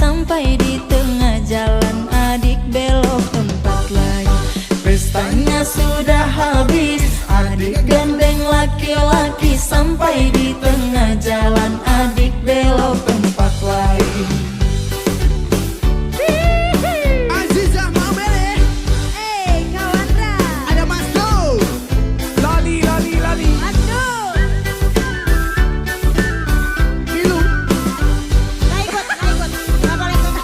Sampai di tengah jalan adik belok tempat lain. Pestanya sudah habis, adik gandeng laki-laki. Sampai di tengah jalan adik belok tempat lain. Azizah mau beli? Kawandra. Ada Mas Do. Lali. Aduh. Milu. Nggak ikut. Nggak boleh ikut.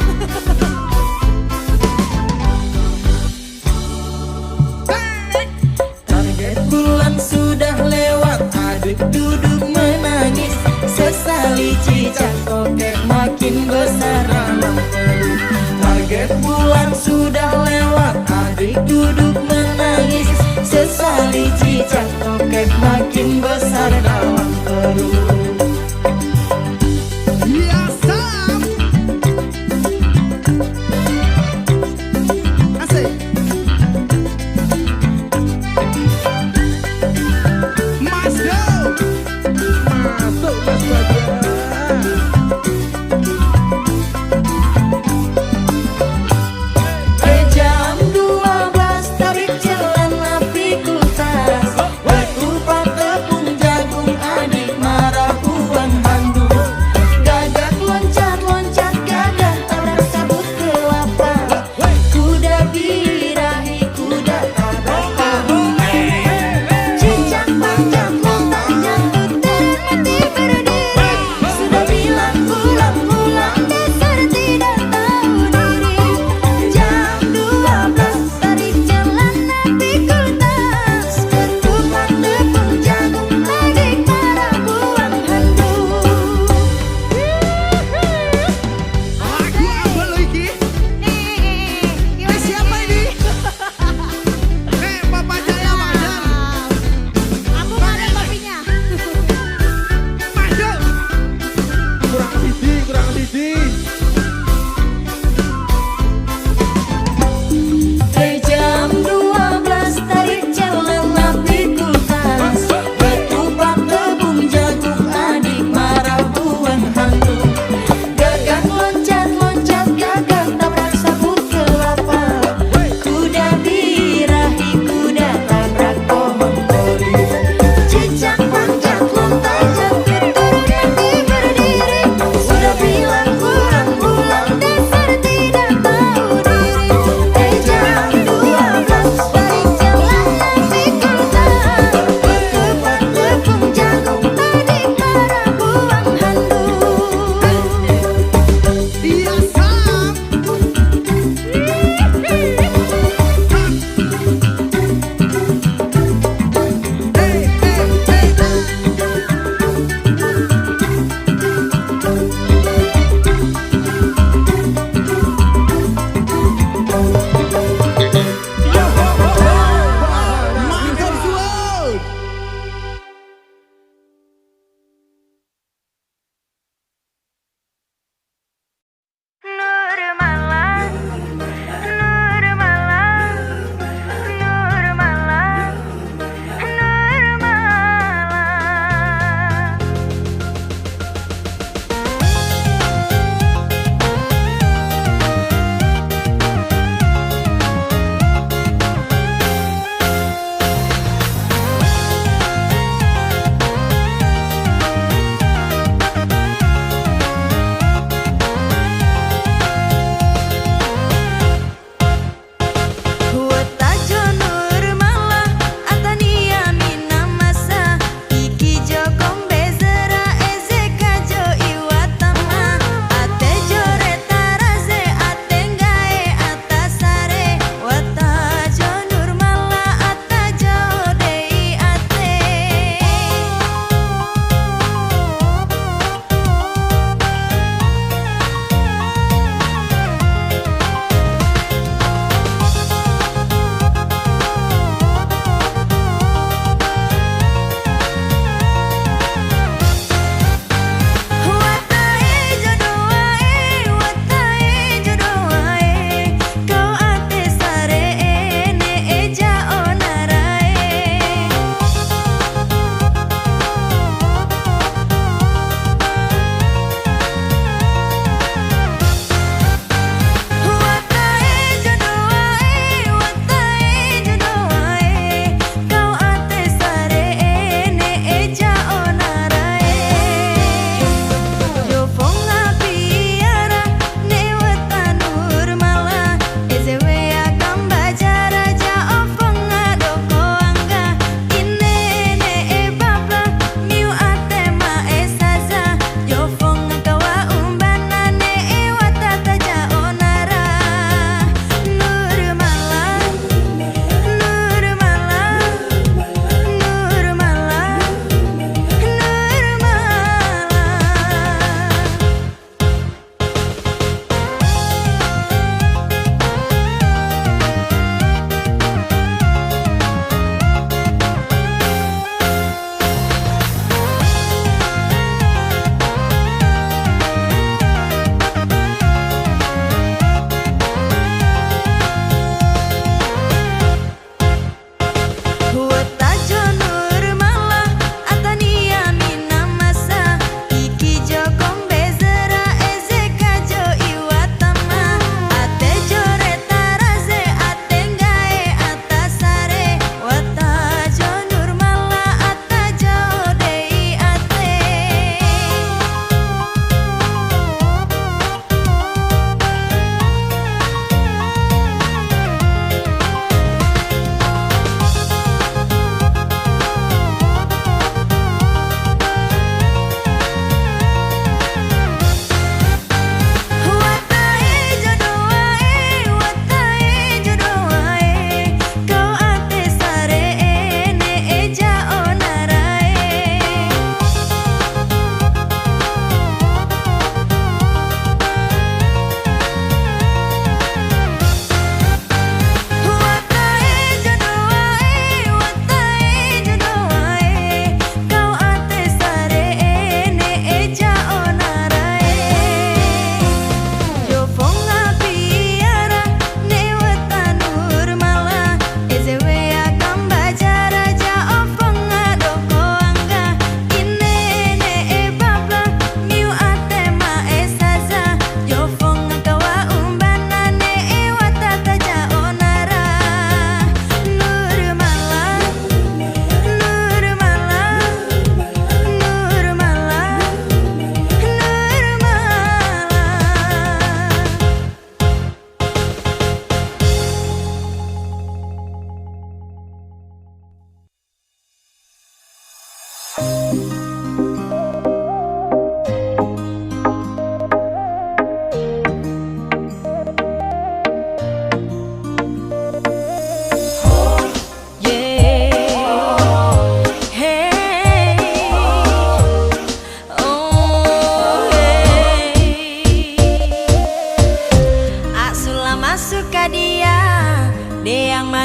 Target bulan sudah lewat, adik duduk menangis. Sesali cicak kokek makin besar dalam perut. Target bulan sudah lewat, adik duduk menangis. Sesali cicak kokek makin besar dalam perut. Ya Sam. Asik. Mas Do. Masuk Mas Baja. Jam 12 tarik jalan api kutas. Waktu pak tepung jagung adik marah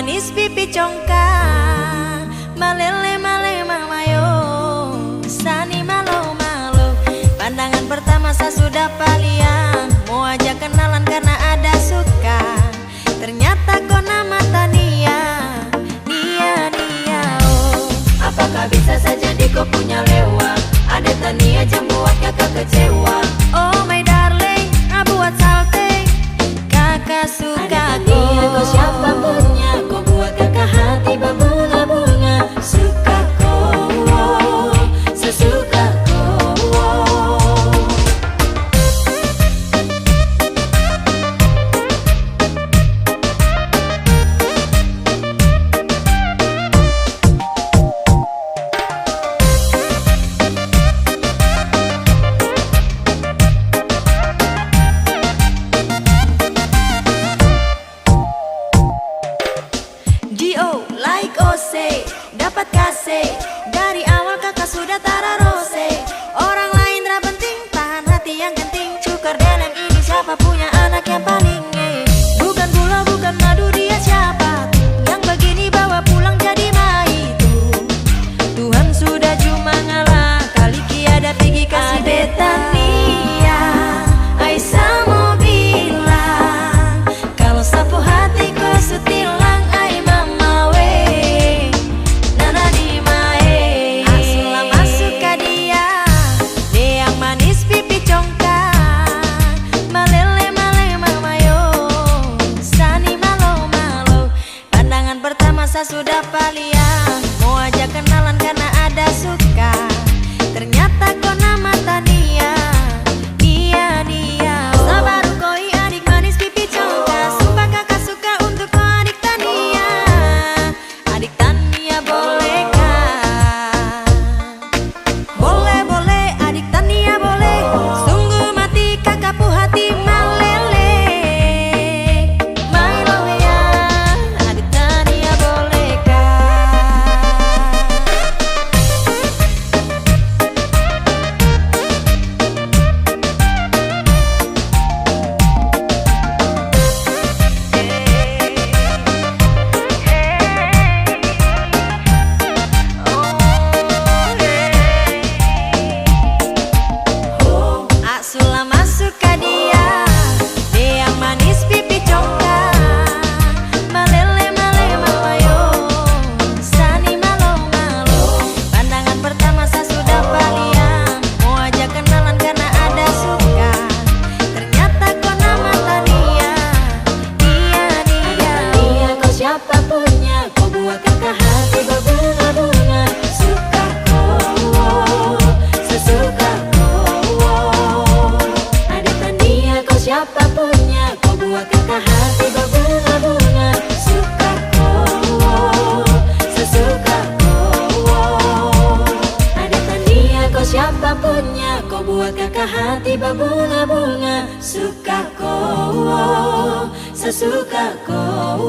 manis pipi congka, malele male mamayo, sani malo malo. Pandangan pertama saya sudah paliang, mau ajak kenalan karena ada suka. Ternyata kau nama Tania, Nia Nia oh. Apakah bisa saja di kau punya lewat? Ada Tania jam buat kakak kecewa. Oh my darling, buat salting, kakak suka kau. Kau siapa punya, kau buat kakak hati berbunga-bunga. Suka kau, sesuka kau. Dapat kasih dari awal kakak sudah tara rose. Orang lain tak penting, tahan hati yang genting. Cukar dan yang ini siapa punya anak yang paling bukan gula bukan madu, dia siapa yang begini bawa pulang jadi maitu. Tuhan sudah cuma ngalah, kali kiada pergi kasih Betania. Aisyah mau bilang kalau sapu hati kau sutilang. Sudah paliang, mau ajak kenalan karena ada suka. Ternyata kau nama Tania, Nia Nia oh. Sabar koi adik manis pipi congka, sumpah kakak suka untuk kau adik Tania. Adik Tania bolehkah? Boleh boleh adik Tania boleh. Sungguh mati kakak pu hati malele. My love ya, adik Tania boleh. Siapa punya, kau buat kakak hati berbunga-bunga. Suka kau, sesuka kau. Ada Tania, kau siapa punya, kau buat kakak hati berbunga-bunga. Suka kau, sesuka kau.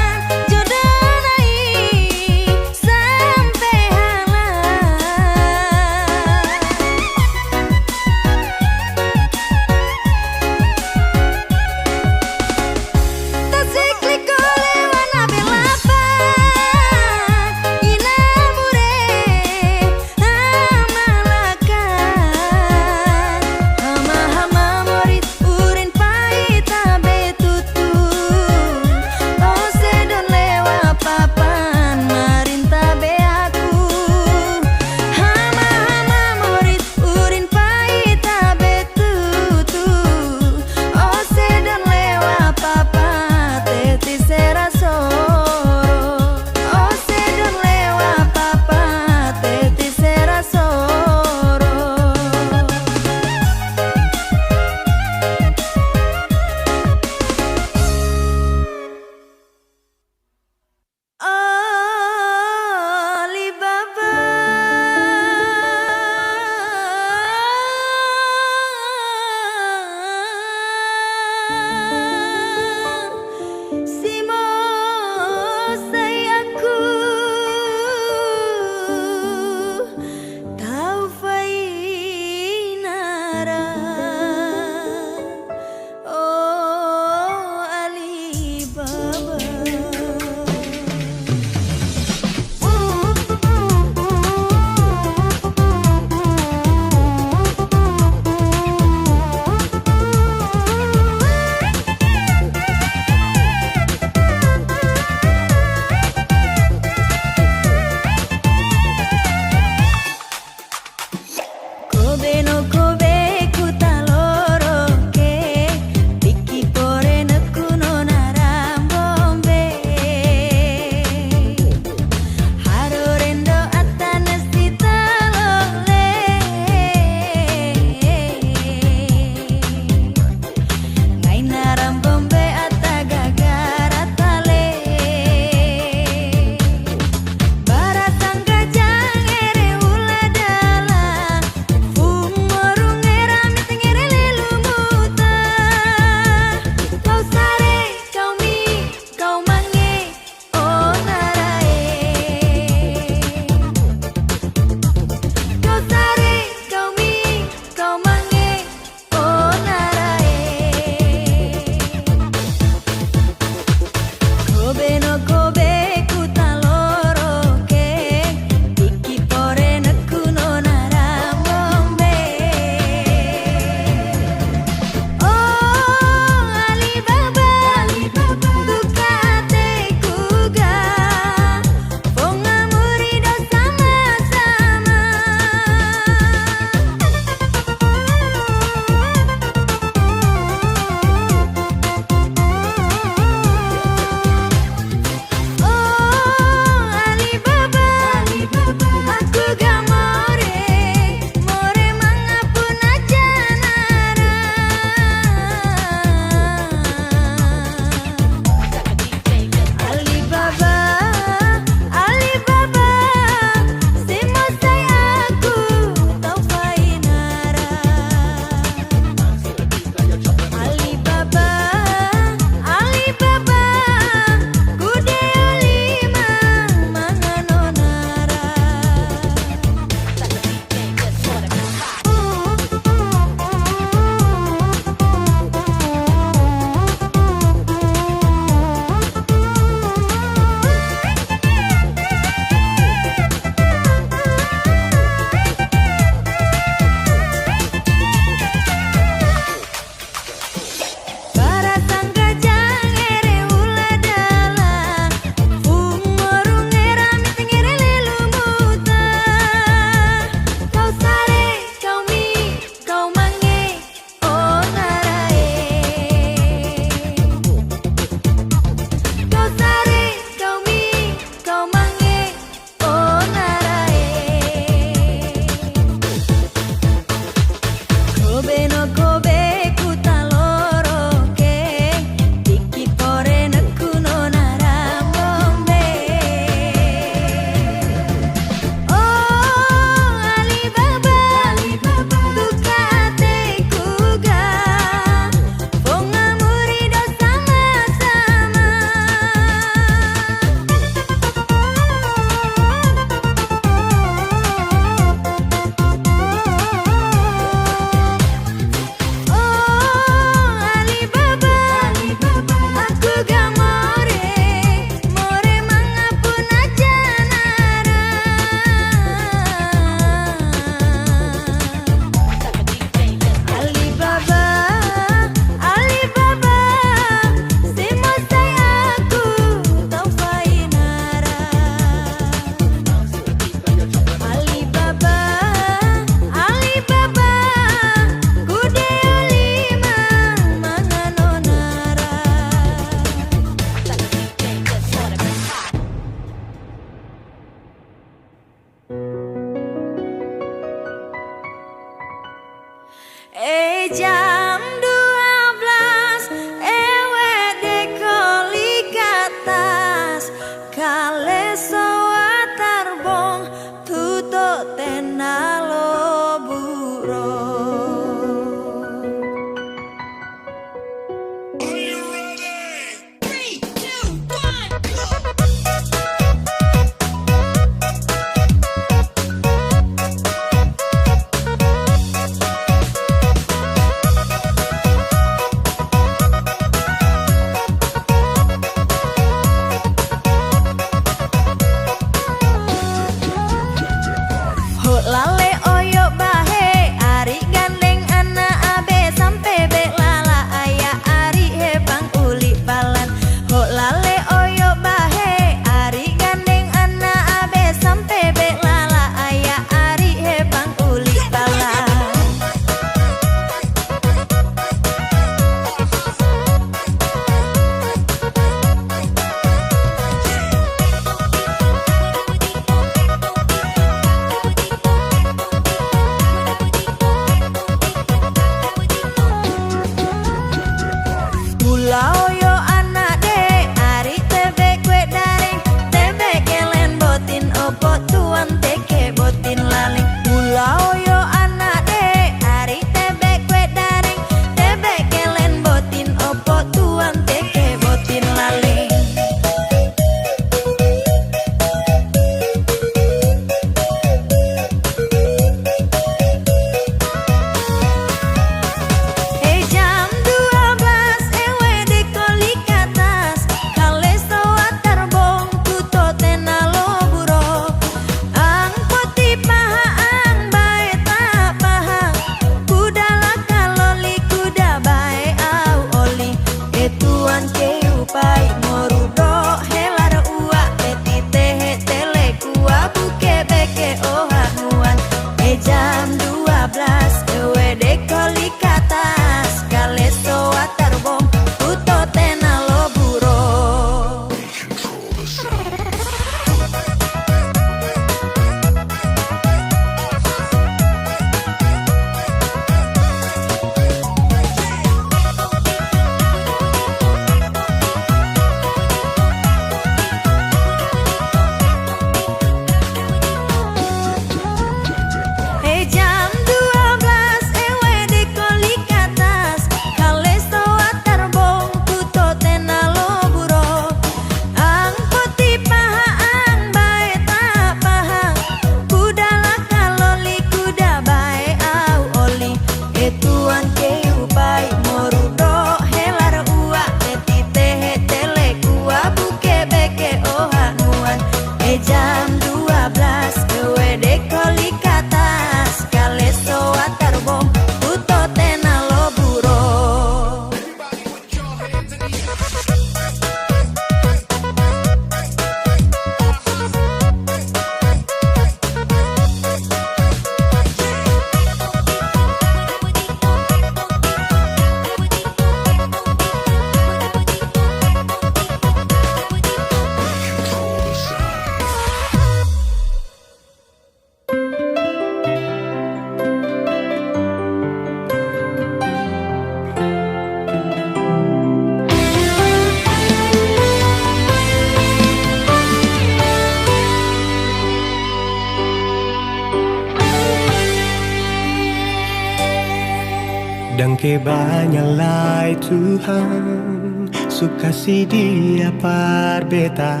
Dan kebanyalah Tuhan suka si dia par beta.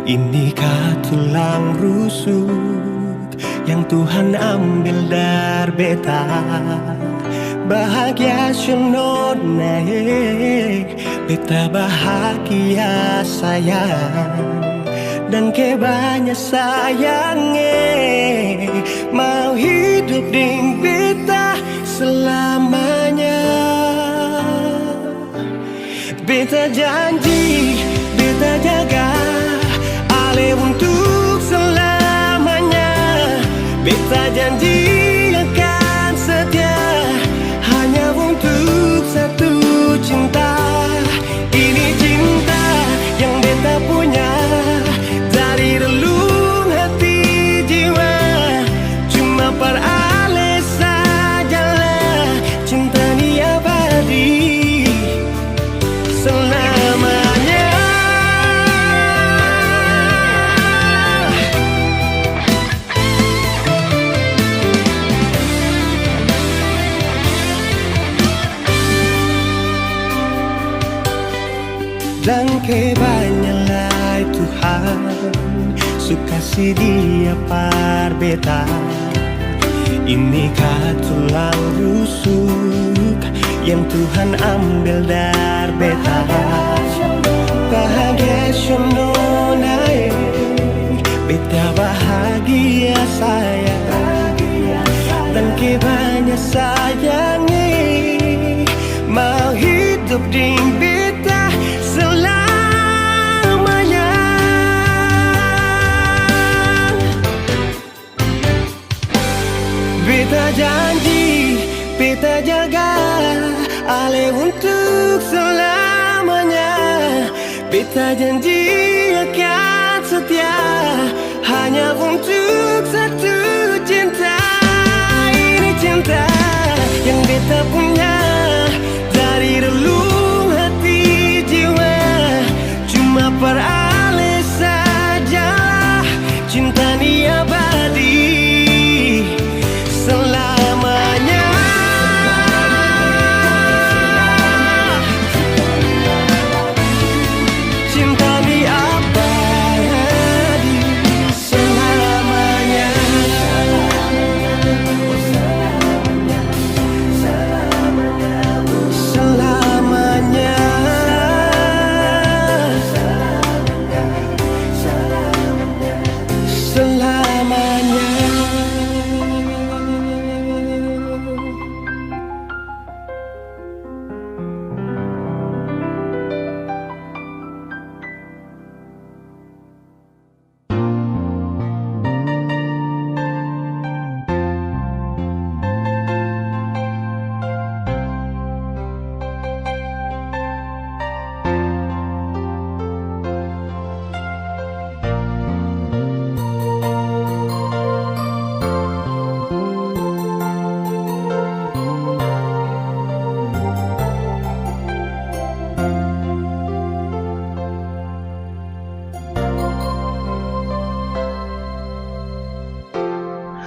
Inikah tulang rusuk yang Tuhan ambil dari beta. Bahagia senod naik, beta bahagia sayang. Dan kebanyak sayangnya mau hidup ding beta selamanya. Beta janji, beta jaga ale untuk selamanya. Beta janji akan setia hanya untuk satu cinta. Ini cinta yang beta punya dari relung hati jiwa. Cuma per ale sajalah cinta ni abadi selamanya. Dan kebanyalah Tuhan suka si dia par beta. Inikah tulang rusuk yang Tuhan ambil dari beta. Bahagia sono naik, beta bahagia sayang. Dan kebanyak sayangnya mau hidup ding beta selamanya. Beta janji, beta jaga ale untuk selamanya. Beta janji akan setia hanya untuk satu cinta. Ini cinta yang beta punya dari relung hati jiwa. Cuma per ale sajalah cinta ni abadi selamanya. Cinta ni abadi selamanya. Selamanya. Selamanya.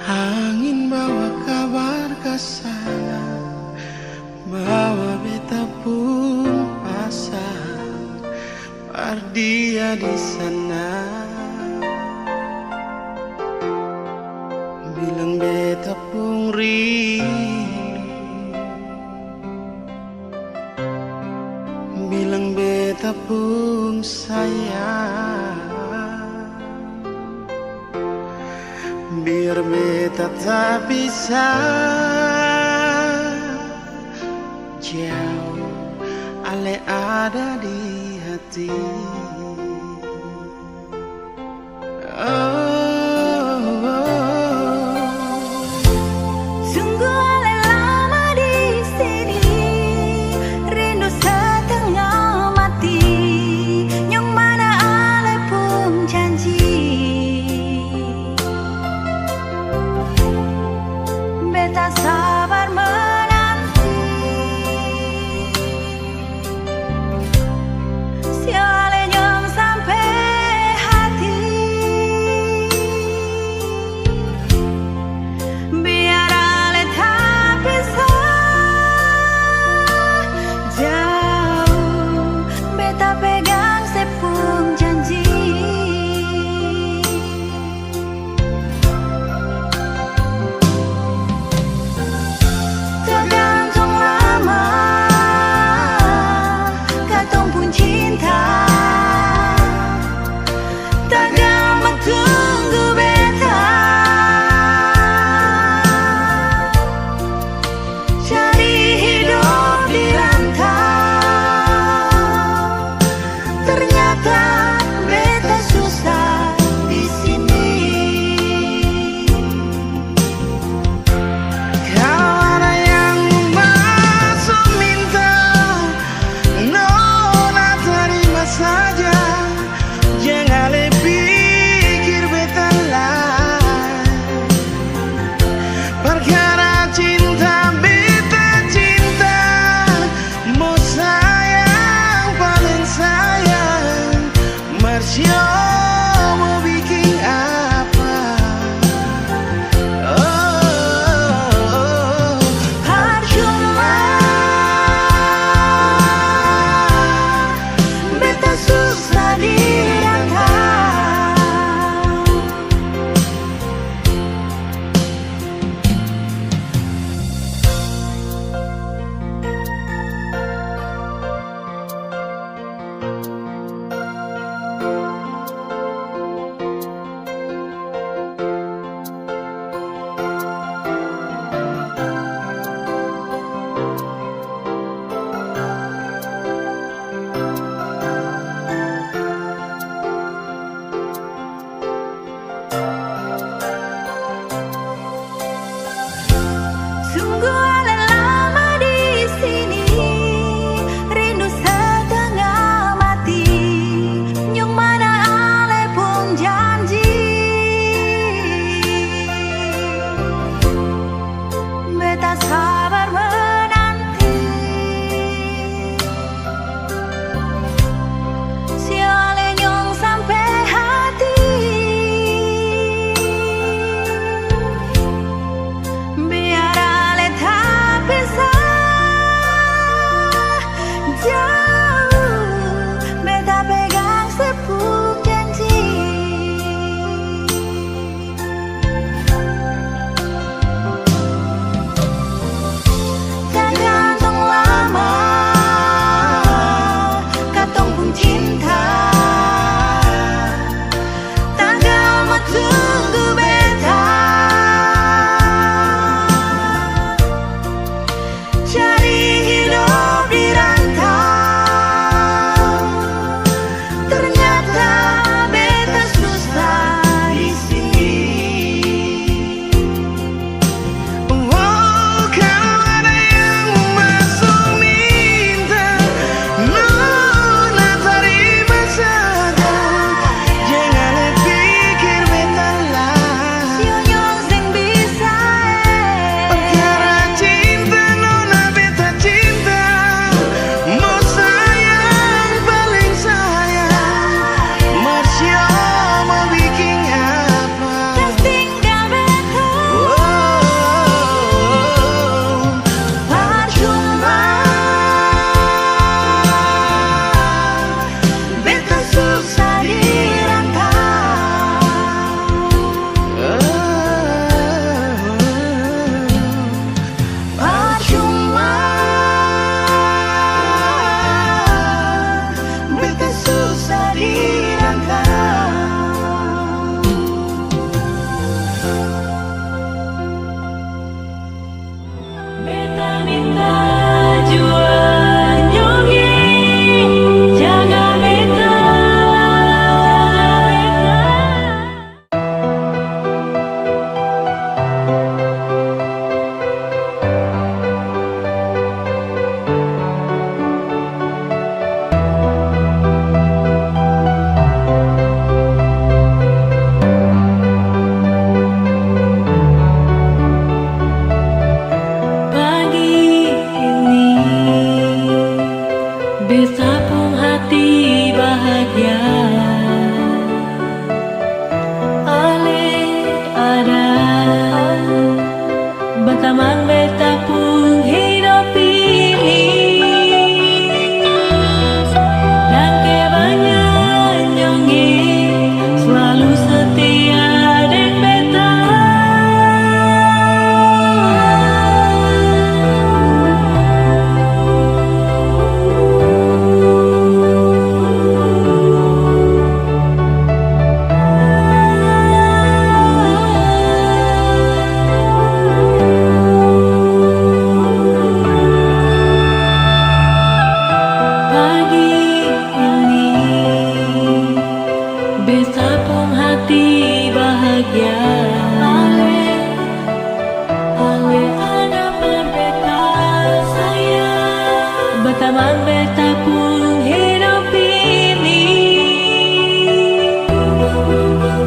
Angin bawa kabar ke sana, bawa beta pun pasang, par dia di sana. Bilang beta pun rindu, bilang beta pun sayang. Biar beta tak bisa jauh, ale ada di hati. Sungguh ale lama di sini, rindu setengah mati. Yang mana ale pun janji, beta sabar menanti. Si ale bahagia. Ale ada berbeda sayang, berteman beta pun hidup ini.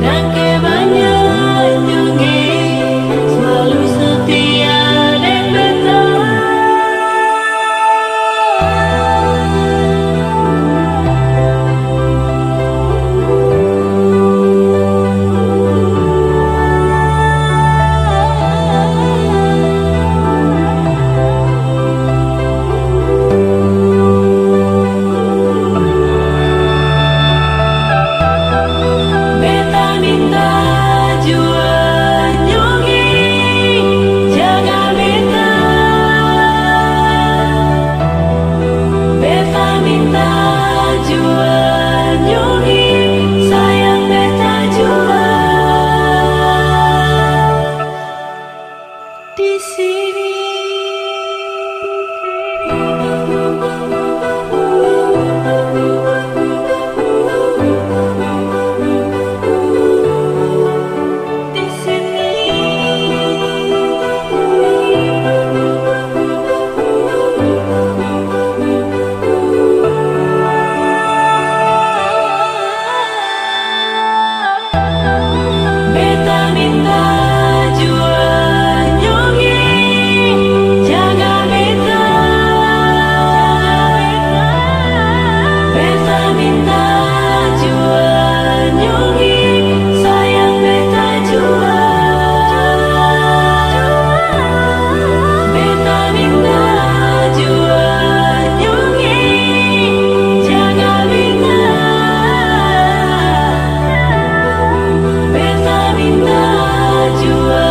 Dan kebanyakannya selalu setia dan beta. Beta minta jua nyungi jaga beta. Beta minta jua nyungi sayang beta jua di sini. Di sini. Beta minta jua nyungi jaga beta. Beta minta jua nyungi sayang beta jua. Beta minta jua nyungi jaga beta. Beta minta jua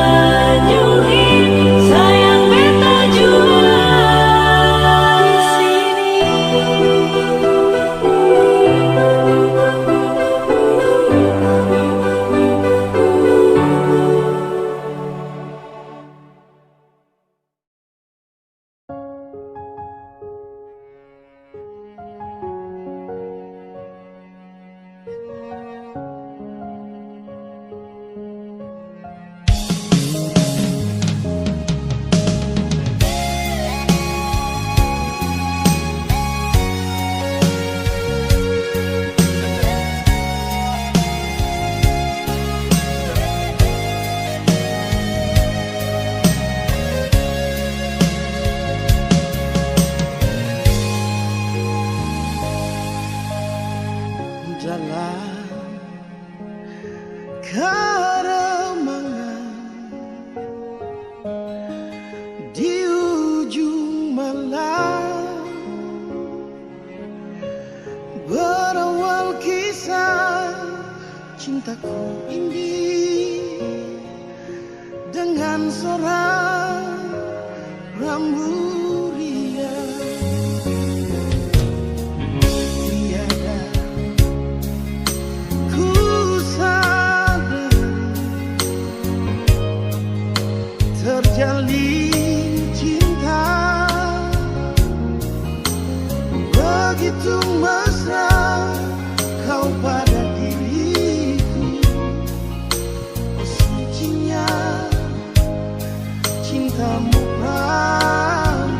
nyungi sayang beta jua di sini. Dalam keremangan di ujung malam, berawal kisah cintaku ini dengan seorang rambu riang. Tiada ku sadar terjalin cinta begitu mesra kau pada diriku. Oh, sucinya cintamu padaku.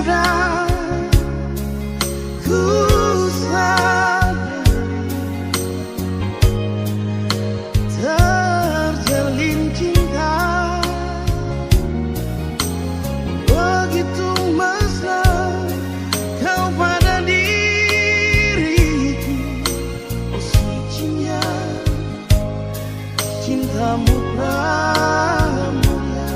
sadar, ku sadar terjalin cinta begitu mesra kau pada diriku. Oh sucinya cintamu pramulia.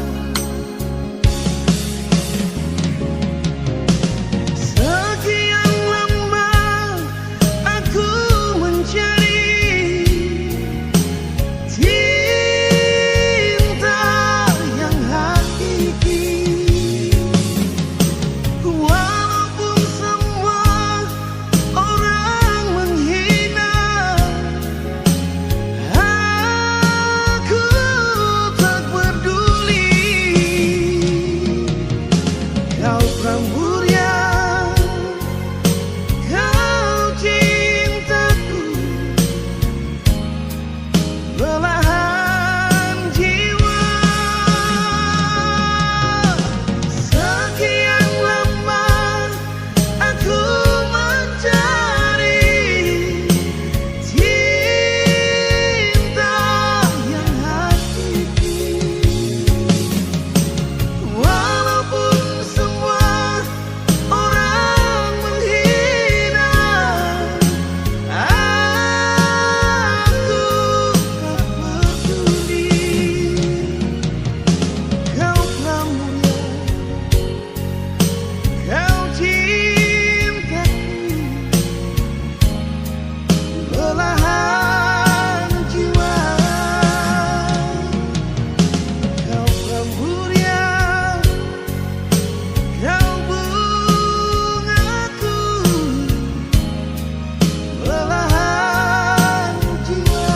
Sekian lama aku mencari cinta yang hakiki, walaupun semua orang menghina, aku tak peduli. Kau pramurya, kau cintaku, belahan jiwa. Sekian lama aku mencari cinta yang hakiki, walaupun semua orang menghina, aku tak peduli. Kau pramulia, kau cintaku, belahan jiwa. Kau pramulia, kau bungaku, belahan jiwa.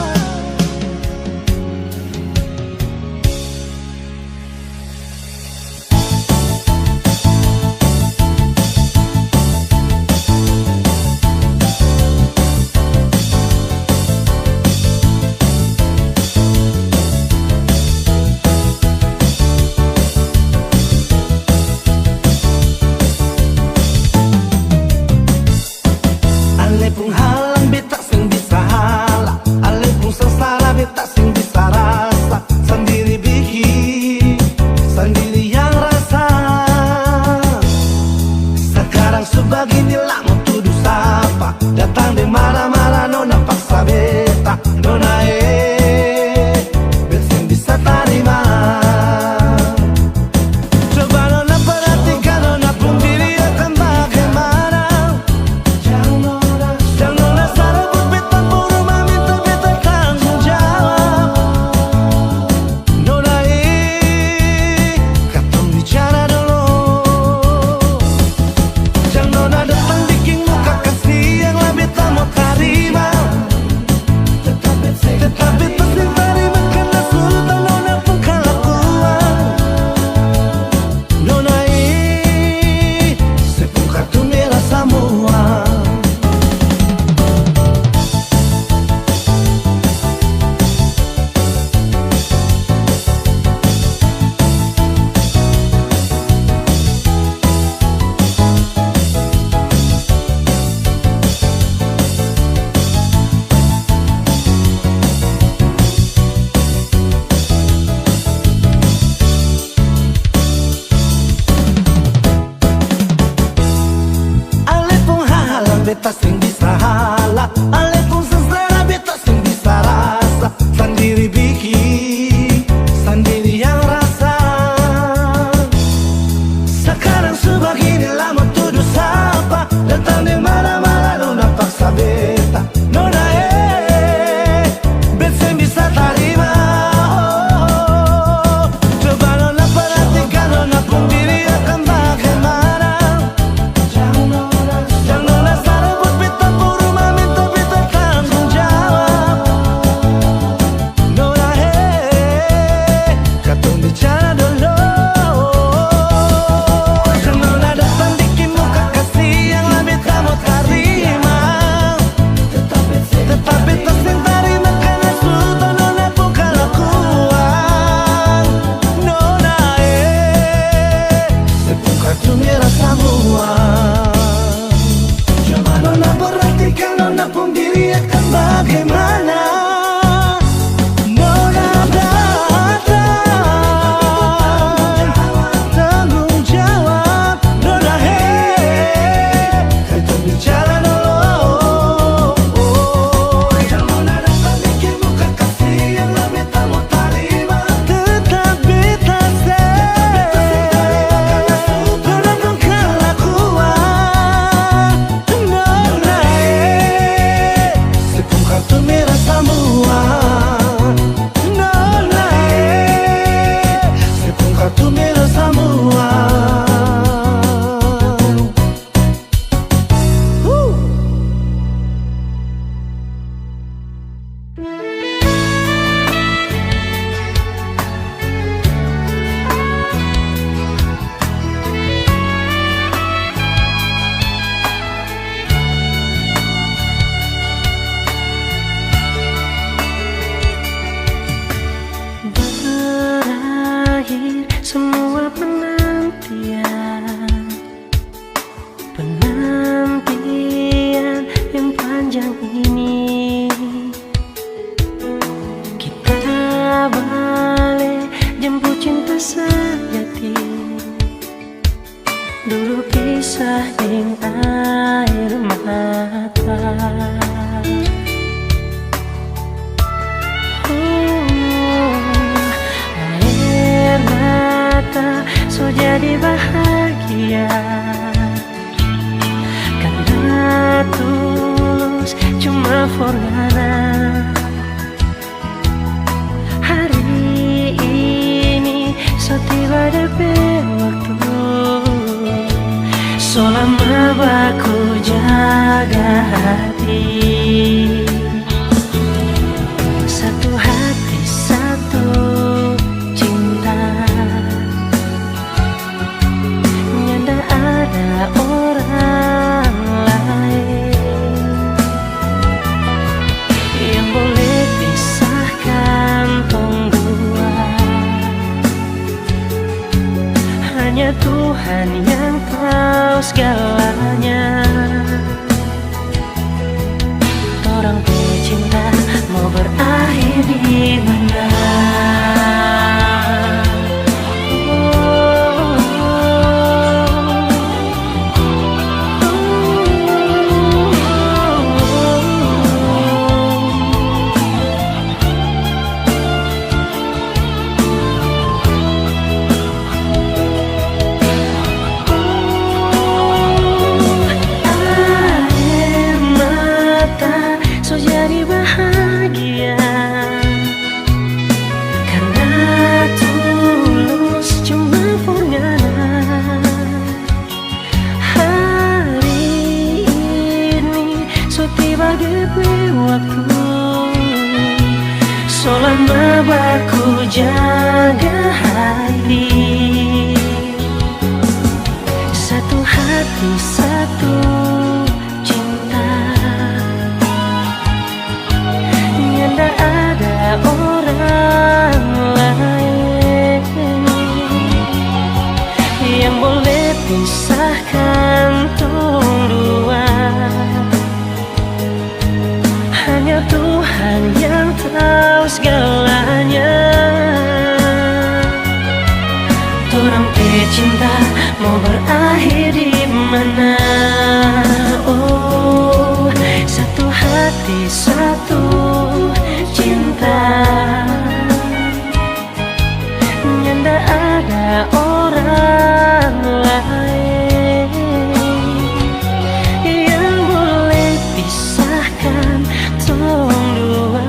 Ale pun halang beta sing bisa halang, ale pun sengsara beta sing bisa rasa. Sendiri bikin, sendiri yang rasa. Sekarang sebegini lama tuduh sapa, datang di marah-marah nona paksa beta. Nona beta sing bisa terima. Coba nona perhatikan, nona pun diri akan bagaimana. Jangan nona sarabut beta puru meminta beta tanggung jawab. Nona katong bicara dulu. Jangan nona datang bikin muka kasih yang lah beta mau terima. Tetap beta sing terima karena sultan nona pun kelakuan. Nona sepung kartu merah semua. Ale pun halang beta sing bisa halang, ale pun sengsara beta sing bisa rasa. Sendiri bikin, sendiri yang rasa. Sekarang sebegini lama tuduh sapa, datang di mana-mana nona paksa beta. Nona beta sing bisa terima. Coba nona perhatikan, nona pun diri akan bagaimana. Jangan nona sarabut beta puru semua penantian, penantian yang panjang ini. Kita balik jemput cinta sejati, dulu kisah ing air mata. Air mata so jadi bahagia karena tulus cuma forgana. Hari ini so tiba DP waktu, so lama baku jaga hati. Satu hati satu cinta, nyanda ada orang lain yang boleh pisahkan tong dua. Hanya Tuhan yang tahu segalanya. Orang cinta mau berakhir di mana? Jadi bahagia karena tulus cuma forgana. Hari ini so tiba DP waktu, so lama baku jaga hati. Satu hati satu ada orang lain yang boleh pisahkan tong dua. Hanya Tuhan yang tahu segalanya. Orang cinta mau berakhir di mana? Oh, satu hati satu cinta, nyanda ada orang lain yang boleh pisahkan tong dua.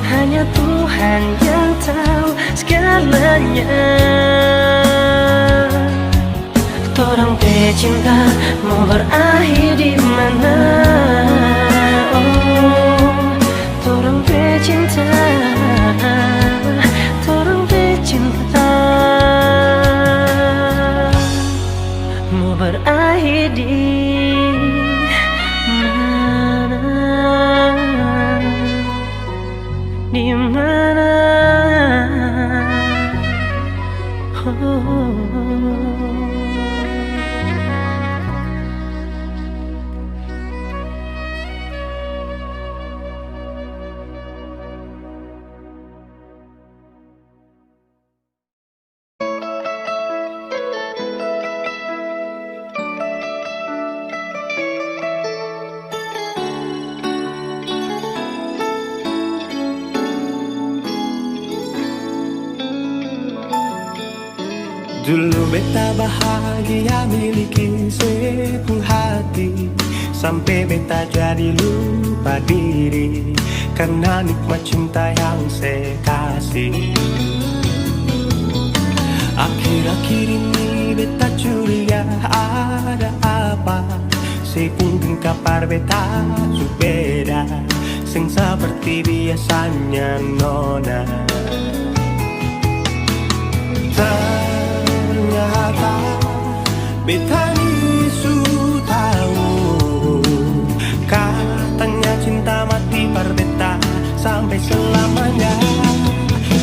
Hanya Tuhan yang tahu segalanya. Orang cinta mau berakhir di mana? Torang cinta, torang cinta mau berakhir di mana? Di mana? Dulu beta bahagia miliki sepenuh hati, sampai beta jadi lupa diri karena nikmat cinta yang saya kasih. Akhir-akhir ini beta curiga ada apa, sepungkin kapar beta subeda, sing seperti biasanya nona. Ternyata beta ni su tahu, katanya cinta mati par beta sampai selamanya.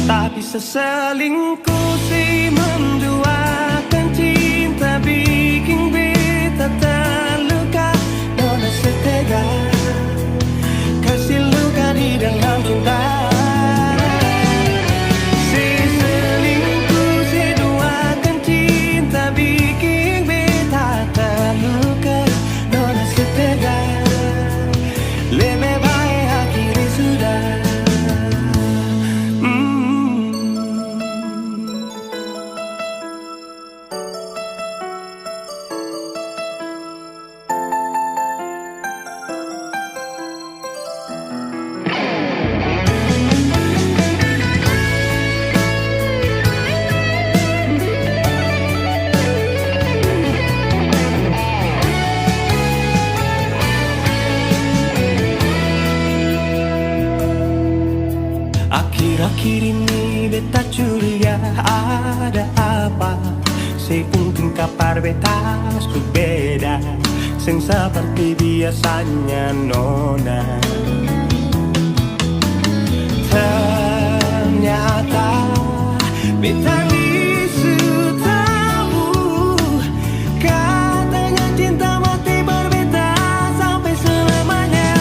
Tapi bisa selingkuh si menduakan cinta bikin beta terluka. Nona setega kasih luka di dalam cinta. Si selingkuh si duakan cinta bikin beta terluka. Nona setega lebih baik akhiri sudah. Akhir-akhir ini beta curiga ada apa. Seuntung kapar beta berbeda, sing seperti biasanya nona. Ternyata beta bisu tahu, katanya cinta mati berbeda sampai selamanya.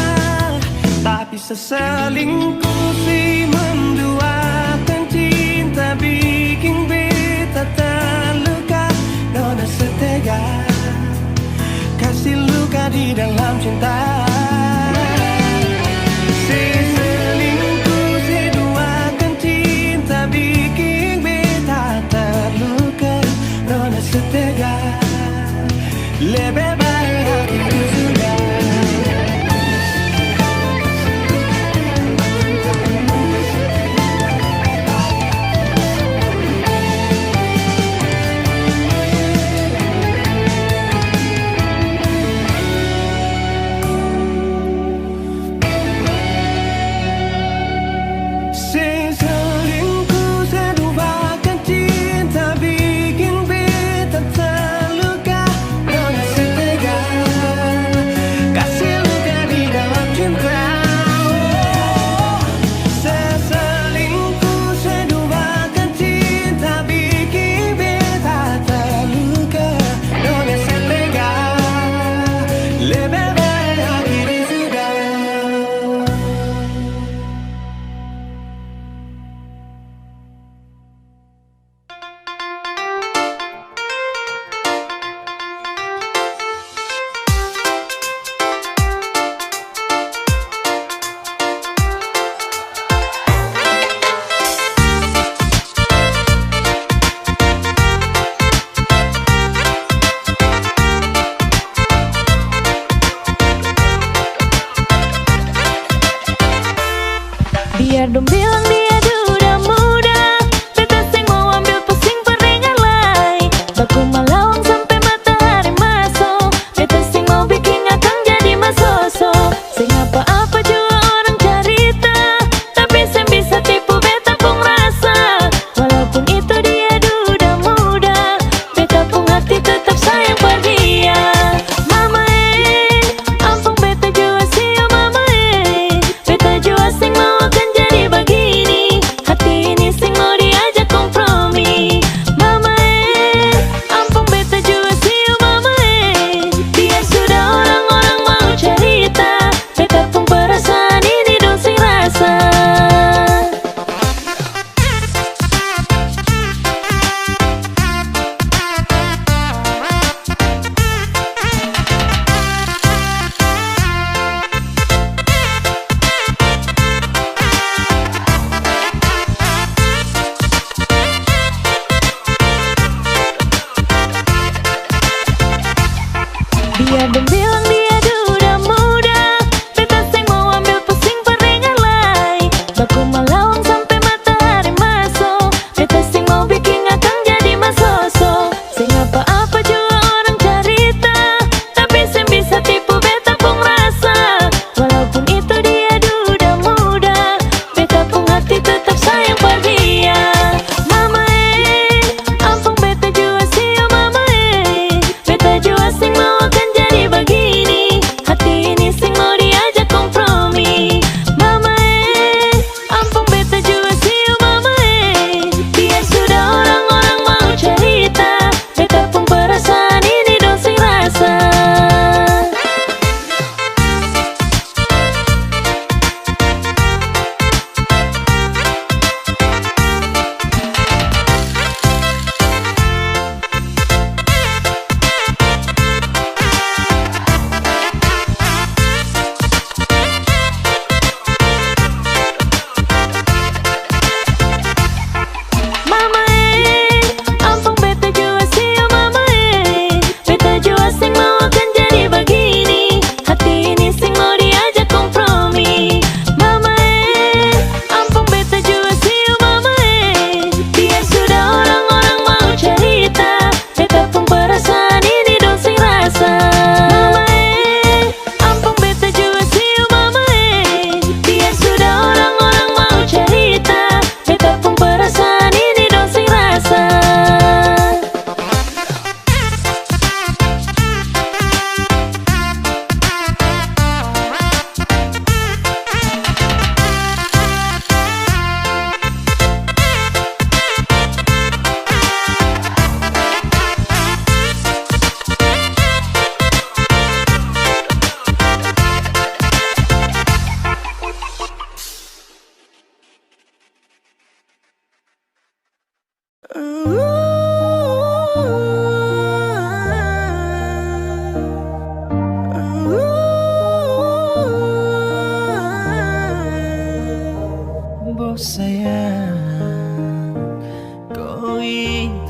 Tak bisa selingkuh si menduakan cinta bikin beta terluka. Nona setega kasih luka di dalam cinta. Si selingkuh si duakan cinta bikin beta terluka. Nona setega lebih baik akhiri sudah. Setega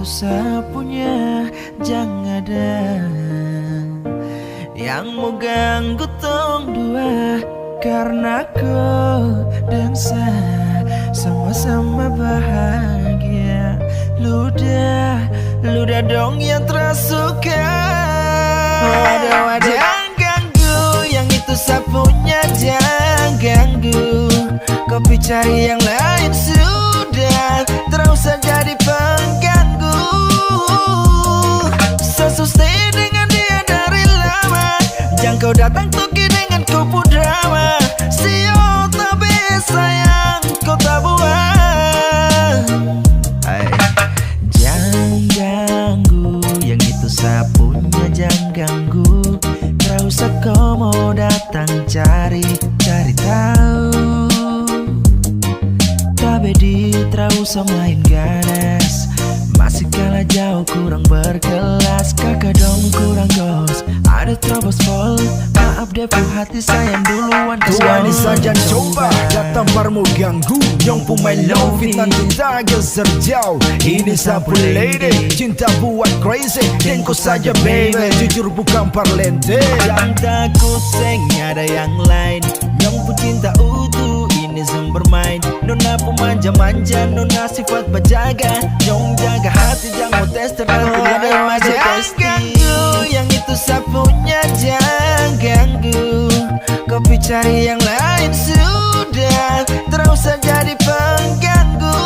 itu sapunya jangan ada yang mau ganggu tong dua, karena kau dan saya sama-sama bahagia. Ludah dong yang tersuka. Wadah jangan ganggu, yang itu sapunya jangan ganggu. Kopi cari yang lain sudah, terus jadi pengganggu. Sesustain dengan dia dari lama, jangan kau datang toki dengan kupu drama. Sio tapi sayang kau tak buat. Jangan ganggu, yang itu sapunya jangan ganggu. Gak usah kau mau datang cari tahu. Tapi tak usah main ganas, masih kalah jauh kurang berkelas. Kakak dong kurang gos, ada terobos pol. Maaf depu hati sayang duluan. Tuan saja coba datang parmu ganggu. Yang pemain low fit nanti tak geser jauh. Ini sapu lady, cinta buat crazy. Tengok saja baby, jujur bukan parlente. Jangan takut seng ada yang lain. Yang pun cinta utuh ini bermain. Nona pemanja-manja, nona sifat berjaga. Nyong jaga hati, jangan mau tes nanti ada maju tes. Ganggu, yang itu sapunya jangan ganggu. Kopi cari yang lain sudah, terus jadi pengganggu.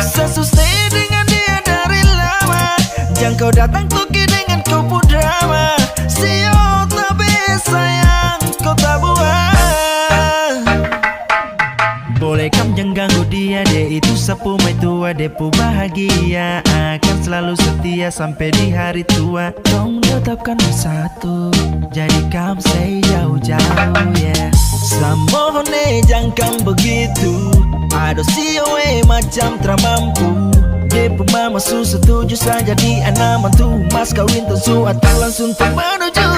Sesustain dengan dia dari lama, jangan kau datang toki dengan kupu drama. Sio tapi sayang kau tak buat. Boleh kam jangan ganggu dia, itu sapu mai tua. Depu bahagia akan selalu setia sampai di hari tua. Dong tetapkan bersatu, jadi kam say jauh-jauh yeah. Samohone jangan begitu, aduh sioe macam teramampu. Depu mama su setuju saja di anak mantu. Mas kawin tentu atau langsung menuju.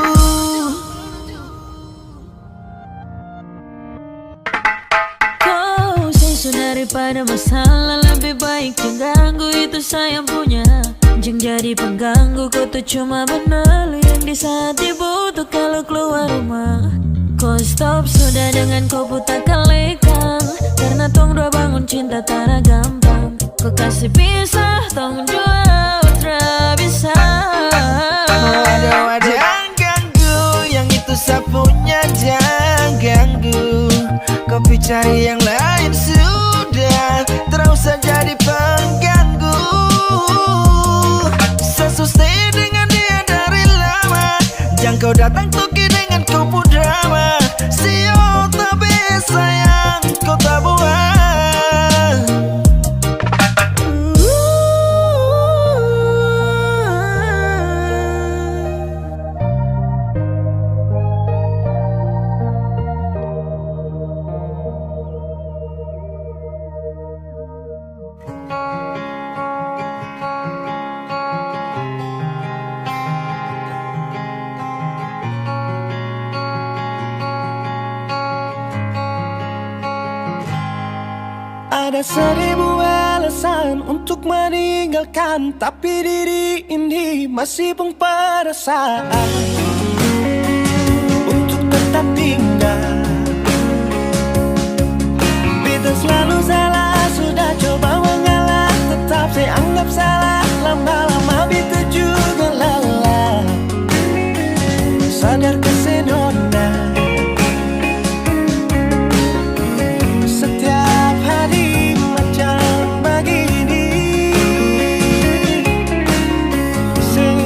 Daripada masalah lebih baik jangan ganggu, itu sayang punya. Jangan jadi pengganggu, kau tuh cuma benar yang di saat dibutuh kalau keluar rumah. Kau stop sudah dengan kau buta kalikan, karena tong dua bangun cinta tak gampang. Kau kasih pisah tong dua utra bisa. Wadah jangan ganggu, yang itu sapunya jangan ganggu. Kopi cari yang lain sudah, terus jadi pengganggu. Sesustain dengan dia dari lama, jangan kau datang toki dengan kupu drama. Sio tapi sayang kau tak buat. Ada 1000 alasan untuk meninggalkan, tapi diri ini masih pun perasaan untuk tetap tinggal. Beta selalu salah, sudah coba mengalah, tetap saya anggap salah. Lama-lama beta juga lelah. Sadar kesenona setiap hari macam begini.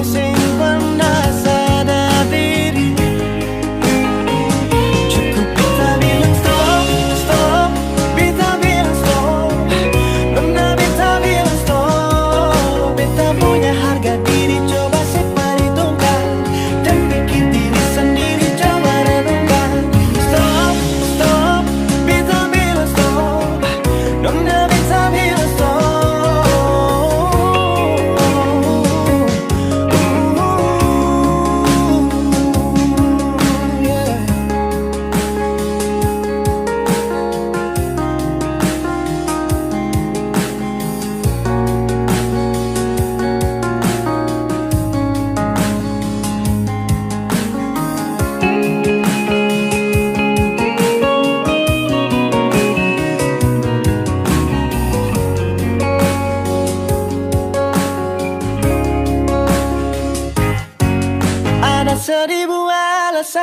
Sing pernah sadar diri. Cukup beta bilang stop, stop. Beta bilang stop.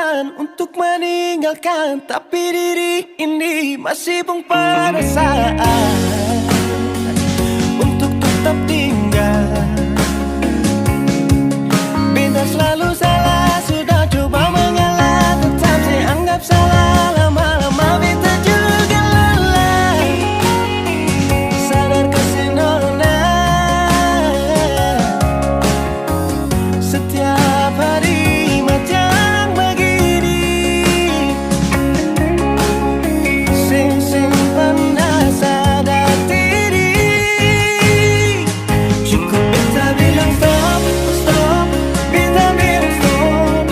jalan untuk meninggalkan, tapi diri ini masih pun pada saat untuk tetap tinggal. Bintang selalu salah, sudah coba mengalah, tetap saya anggap salah. Lama-lama beta juga lelah, sadar kesenona. Setiap hari macam begini, sing pernah sadar diri. Cukup beta bilang stop, stop, beta bilang stop.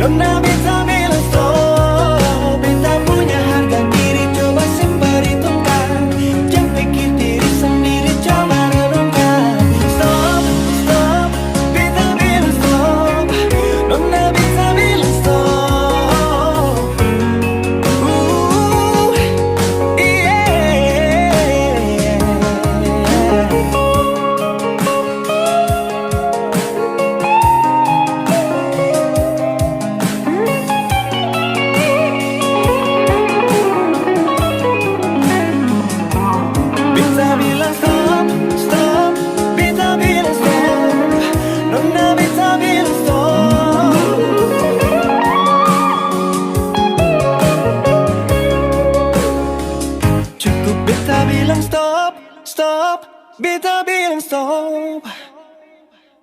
Nona beta bilang stop. Beta punya harga diri, coba perhitungkan. Jangan pikir diri sendiri, coba renungkan. Stop, stop, beta bilang stop. Nona beta bilang stop. Beta bilang stop, stop, beta bilang stop. Nona beta bilang stop. Cukup beta bilang stop, stop, beta bilang stop.